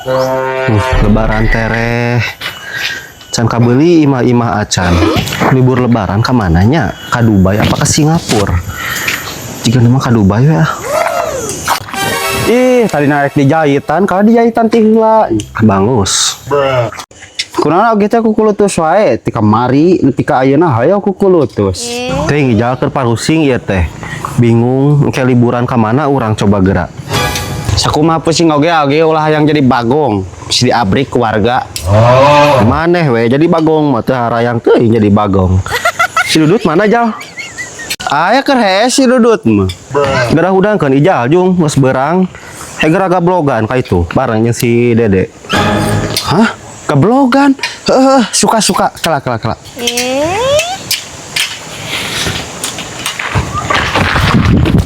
Lebaran tereh can kabeli imah-imah acan libur lebaran ke mananya, ka Dubai apa ke Singapura? Jika nama ka Dubai ya. Tadi narik di jahitan, kalau di jahitan tinggal bangus. Kunaon oge teh ku kulutus wae, ti kamari tika ayeuna hayo ku kulutus. Teh ngijal keur parusing ieu teh. Bingung engke liburan ka mana urang coba gerak. Sakumaha pusing oge ulah yang jadi bagong, si diabrik keluarga. Maneh we jadi bagong mah teu harayang teuing jadi bagong. Si Dudut mana jal? Aya keur hees si Dudut mah. Gerah udangkeun ijal jung geus beurang. Hegera gablogan ka itu bareng jeung si Dede. Hah? Gablogan? Suka-suka kelak.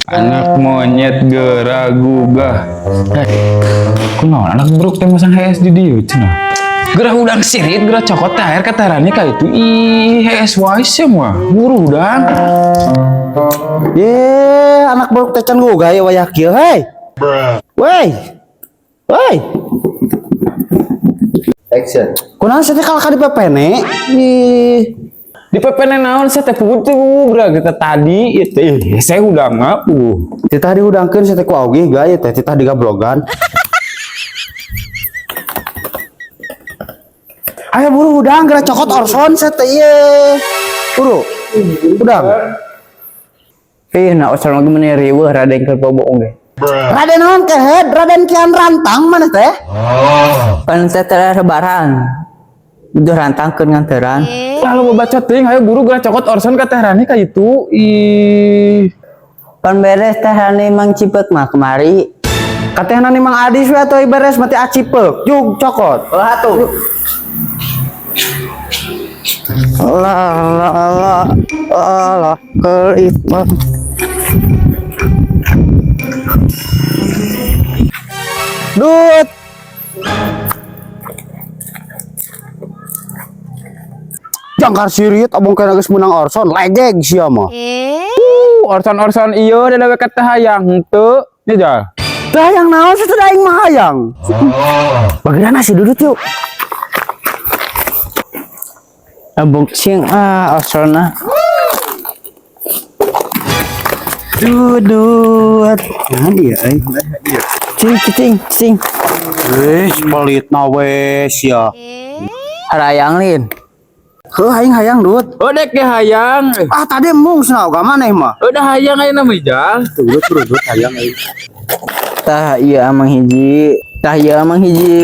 Anak monyet geragugah. Kunaon anak bruk teh masang hees di dieu cenah. Gerah udang sirit, gerah cokot teh air katarani ka itu. Ih, hees wae semua. Buru udang. Anak bruk teh can gugah ya wayah kieu hei. Woi. Action. Kunaon sih kalau ka dipepene? Di pepene naon saya teh puguh gerah kita tadi itu saya udang ngapu. Titah diudangkeun saya teh ku auge gaya teh titah digablogan. Ayo buru udang geura cokot orson saya teh ieu. Buru. Udang. Na osor lagi meneh riweuh Raden keur boboong ge. Raden naon kehead? Raden Kian Rantang mana teh? Pan teh lebaran. Udah rantangkeun nganteran. Lalu baca ting ayo buru geura cokot orson ka teh Rani ka itu. Ih. Pan beres teh Rani Mang Cipek mah kemari. Katehna ni Mang Adis we atuh beres mati acipek. Jug cokot. Ulah atuh. Allah kelipah. Dut. Jangkar sirit abong kana geus menang orson legeg sia mah. Orson ieu da we ka teh hayang henteu. Nya jal. Teh hayang naon sih teh aing mah hayang. Bagana si Dudut yuk. Abong cing osorna. Dudut. Nah dia euy. Cing. Wes pelitna we sia. Harayang lin. Heuh aing hayang Dut. Odek ge hayang. Tadi mung cenah oga maneh mah. Udah hayang ayeuna mah jal. Dudut hayang euy. Tah ieu amang hiji.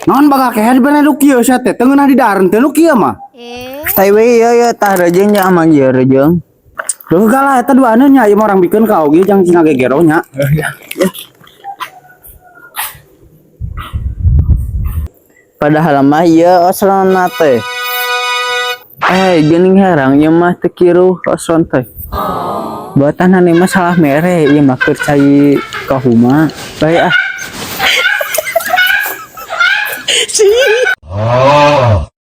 Naon baga kehe di bener kieu sia teh teu ngeunah di dareun teh nu kieu mah. Tai we ieu tah rejeung jeung amang ieu rejeung. Duh galah eta duaneun nya ieu mah urang bikeun ka oge jang cina gegero nya. Padahal mah ieu osronna teh. Geuning herang ieu mah teu kiru osron teh. Buatan ane masalah mere ieu mah keur cai kahuma. Bae ah.